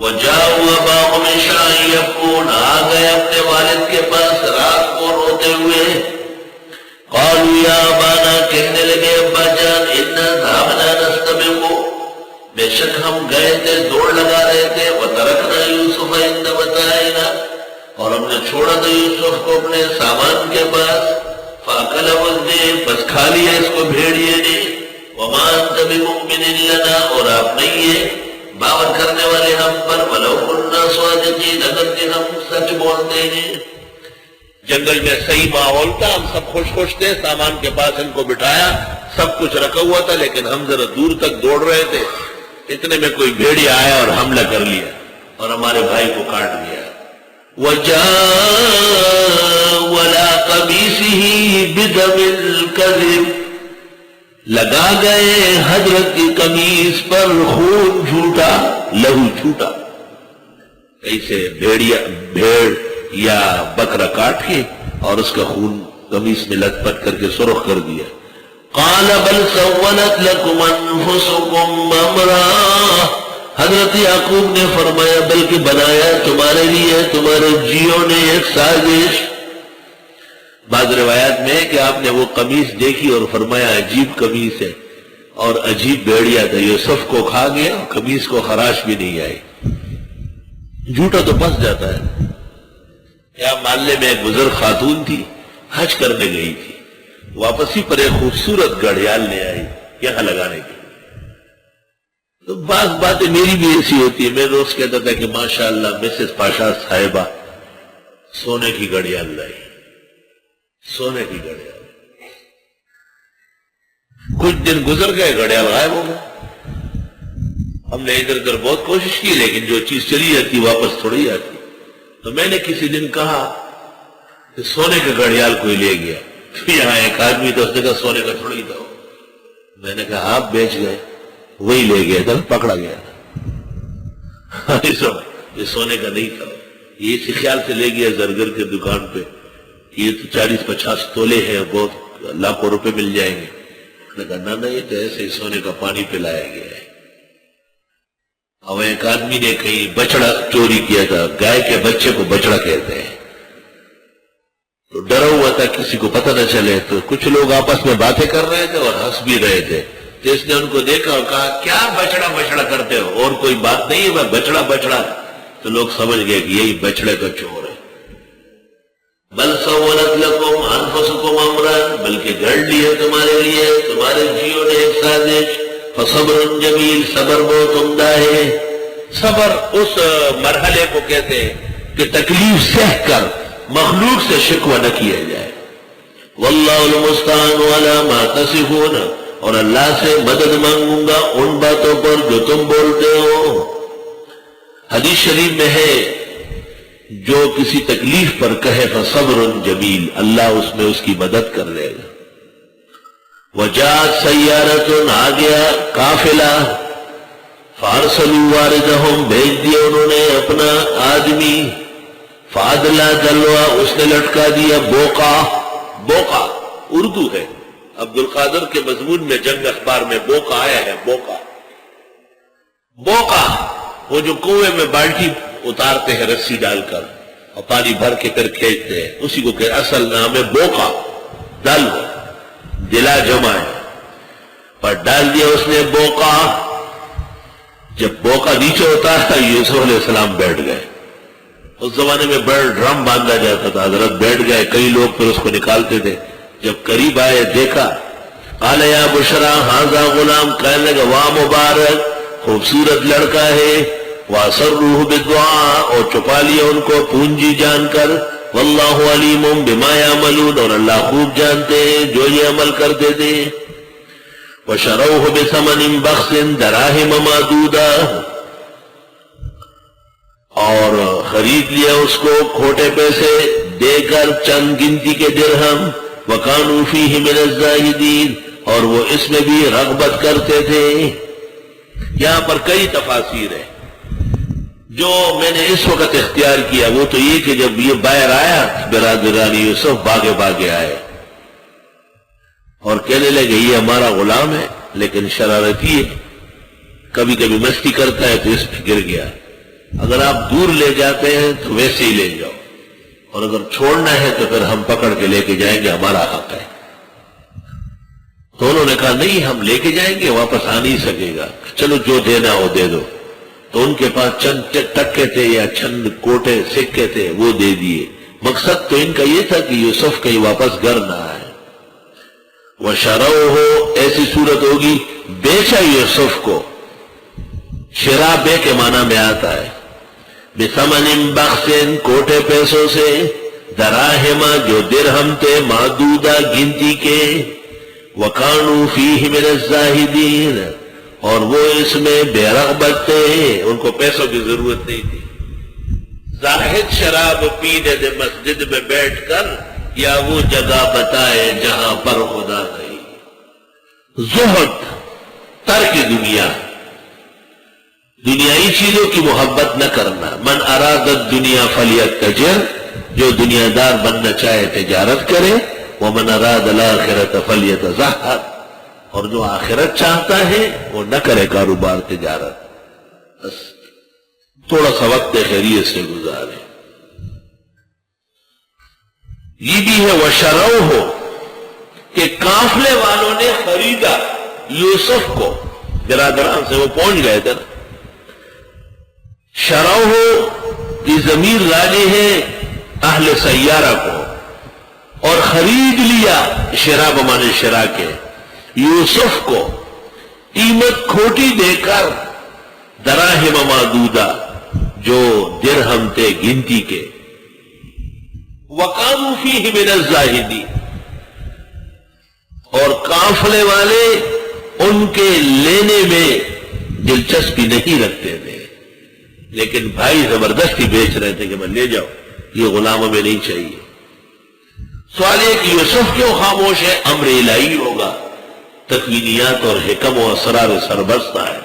وجاؤوا اباهم عشاء يبكون، آ گئے اپنے والد کے پاس رات کو روتے ہوئے. قالوا یا ابانا، کہنے لگے ابا جان، انا ذهبنا نستبق، بے شک ہم گئے تھے دوڑ لگا رہے تھے. وترکنا یوسف عند متاعنا، اور ہم نے چھوڑا تھا یوسف کو اپنے سامان کے پاس. فاکلہ الذئب، بس کھا لیا اس کو بھیڑیے نے. وما انت بمؤمن لنا، اور آپ نہیں ہے باور کرنے والے ہم پر. ولو كنا صادقین، اگر کہ ہم سچ بولتے ہیں. جنگل میں صحیح ماحول تھا، ہم سب خوش خوش تھے، سامان کے پاس ان کو بٹھایا، سب کچھ رکھا ہوا تھا، لیکن ہم ذرا دور تک دوڑ رہے تھے. اتنے میں کوئی بھیڑیا آیا اور حملہ کر لیا اور ہمارے بھائی کو کاٹ دیا. وَجَاءَ وَلَا قَمِيصِهِ بِدَمٍ الْكَذِبِ، لگا گئے حضرت کی قمیص پر خون جھوٹا، لہو جھوٹا. ایسے بھیڑ یا بکرا کاٹ کے اور اس کا خون قمیص میں لت پٹ کر کے سرخ کر دیا. قال بل سولت لكم انفسكم امرا، حضرت یعقوب نے فرمایا بلکہ بنایا تمہارے لیے تمہارے جیوں نے ایک سازش. بعض روایات میں ہے کہ آپ نے وہ قمیص دیکھی اور فرمایا عجیب قمیص ہے، اور عجیب بھیڑیا تھا، یوسف کو کھا گیا، قمیص کو خراش بھی نہیں آئی. جھوٹا تو پھنس جاتا ہے. یا محلے میں ایک بزرگ خاتون تھی، حج کرنے گئی تھی، واپسی پر ایک خوبصورت گھڑیال لے آئی یہاں لگانے کی. تو بعض باتیں میری بھی ایسی ہوتی ہے، میں روز کہتا تھا کہ ماشاءاللہ مسز پاشا صاحبہ سونے کی گھڑیال لائی، سونے کی گھڑیال. کچھ دن گزر گئے، گھڑیال غائب ہو گیا. ہم نے ادھر ادھر بہت کوشش کی، لیکن جو چیز چلی جاتی واپس تھوڑی آتی. تو میں نے کسی دن کہا کہ سونے کا گھڑیال کوئی لے گیا. یہاں ایک آدمی تو اس نے کہا سونے کا تھوڑی تھا. میں نے کہا آپ بیچ گئے، وہی لے گیا تھا، پکڑا گیا. یہ سونے کا نہیں تھا، یہ اسی خیال سے لے گیا زرگر کے دکان پہ، یہ تو 40-50 تولے ہیں، بہت لاکھوں روپے مل جائیں گے. میں نے کہا نہ، یہ تو ایسے ہی سونے کا پانی پلایا گیا ہے. اب ایک آدمی نے کہیں بچڑا چوری کیا تھا، گائے کے بچے کو بچڑا کہتے ہیں، تو ڈرا ہوا تھا کسی کو پتہ نہ چلے. تو کچھ لوگ آپس میں باتیں کر رہے تھے اور ہنس بھی رہے تھے. تو اس نے ان کو دیکھا اور کہا کیا بچڑا بچڑا کرتے ہو، اور کوئی بات نہیں ہے، میں بچڑا بچڑا. تو لوگ سمجھ گئے کہ یہی بچڑے کا چور ہے. بل سولت لکم انفسکم امرا، بلکہ گھڑ لی ہے تمہارے لیے تمہارے جیوں نے ایک سازش. فصبر جمیل، صبر بہت عمدہ ہے. صبر اس مرحلے کو کہتے ہیں کہ تکلیف سہ کر مخلوق سے شکوہ نہ کیا جائے. واللہ المستعان علی ما تصفون، اور اللہ سے مدد مانگوں گا ان باتوں پر جو تم بولتے ہو. حدیث شریف میں ہے جو کسی تکلیف پر کہے فصبر جمیل، اللہ اس میں اس کی مدد کر لے گا. وجاءت سیارۃ، آ گیا قافلہ. فارسلوا واردہم، بھیج دیا انہوں نے اپنا آدمی. فادلا دلوا، اس نے لٹکا دیا بوقا. بوقا اردو ہے. عبد القادر کے مضمون میں جنگ اخبار میں بوقا آیا ہے. بوقا، بوقا وہ جو کنویں میں بالٹی اتارتے ہیں رسی ڈال کر اور پانی بھر کے پھر کھینچتے ہیں، اسی کو کہ اصل نام ہے بوقا. دل دلا جمع ہے، پر ڈال دیا اس نے بوقا. جب بوقا نیچے ہوتا ہے یوسف علیہ السلام بیٹھ گئے. اس زمانے میں بڑا ڈرم باندھا جاتا تھا، حضرت بیٹھ گئے، کئی لوگ پھر اس کو نکالتے تھے. جب قریب آئے دیکھا، قال یا بشرا ھذا غلام، کہنے لگا واہ مبارک، خوبصورت لڑکا ہے. واسروہ بالدعاء، اور چھپا لیا ان کو پونجی جان کر. واللہ علیم بما یعملون، اور اللہ خوب جانتے ہیں جو یہ عمل کرتے تھے. وشروہ بثمن بخس دراہم معدودہ، اور خرید لیا اس کو کھوٹے پیسے دے کر چند گنتی کے درہم. وکانوا فیہ من الزاہدین، اور وہ اس میں بھی رغبت کرتے تھے. یہاں پر کئی تفاسیر ہیں. جو میں نے اس وقت اختیار کیا وہ تو یہ کہ جب یہ باہر آیا برادران یوسف باغے باغے آئے اور کہنے لگے یہ ہمارا غلام ہے لیکن شرارتی ہے، کبھی کبھی مستی کرتا ہے تو اس پہ گر گیا. اگر آپ دور لے جاتے ہیں تو ویسے ہی لے جاؤ، اور اگر چھوڑنا ہے تو پھر ہم پکڑ کے لے کے جائیں گے، ہمارا حق ہے۔ تو انہوں نے کہا نہیں، ہم لے کے جائیں گے، واپس آ نہیں سکے گا، چلو جو دینا ہو دے دو۔ تو ان کے پاس چند ٹکے تھے یا چند کوٹے سکے تھے، وہ دے دیے۔ مقصد تو ان کا یہ تھا کہ یوسف کہیں واپس گھر نہ آئے۔ وَشَرَوْهُ ایسی صورت ہوگی بیچا یوسف کو، شرا بے کے معنی میں آتا ہے، بِثَمَنٍ بَخْسٍ کوٹے پیسوں سے، دراہم جو درہم تھے، معدودہ گنتی کے، وَكَانُوا فِيهِ مِنَ الزَّاهِدِينَ اور وہ اس میں بے رغبت تھے، ان کو پیسوں کی ضرورت نہیں تھی۔ زاہد شراب پینے دے مسجد میں بیٹھ کر، یا وہ جگہ بتائے جہاں پر خدا نہیں۔ زہد ترک دنیا، دنیائی چیزوں کی محبت نہ کرنا۔ من اراد الدنیا فلیتجر، جو دنیا دار بننا چاہے تجارت کرے، ومن اراد الاخرۃ فلیتزہد، اور جو آخرت چاہتا ہے وہ نہ کرے کاروبار تجارت۔ بس تھوڑا سا وقت خیریت سے گزارے۔ یہ بھی ہے وَشَرَوْهُ کہ قافلے والوں نے خریدا یوسف کو، برادران سے وہ پہنچ گئے تھے نا۔ شَرَوْهُ کی ضمیر راجع ہے اہل سیارہ کو، اور خرید لیا شرا بمانے شرا کے، یوسف کو قیمت کھوٹی دے کر، دراہم معدودہ جو درہم تھے گنتی کے، وَقَامُوا فِيهِ مِنَ الزَّاهِدِينَ اور قافلے والے ان کے لینے میں دلچسپی نہیں رکھتے تھے، لیکن بھائی زبردستی بیچ رہے تھے کہ میں لے جاؤ، یہ غلاموں میں نہیں چاہیے۔ سوال یہ کہ یوسف کیوں خاموش ہے؟ امر الہی ہوگا، تکوینیات اور حکم و اسرار سربستہ ہے،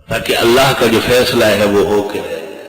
تاکہ اللہ کا جو فیصلہ ہے وہ ہو کے رہے۔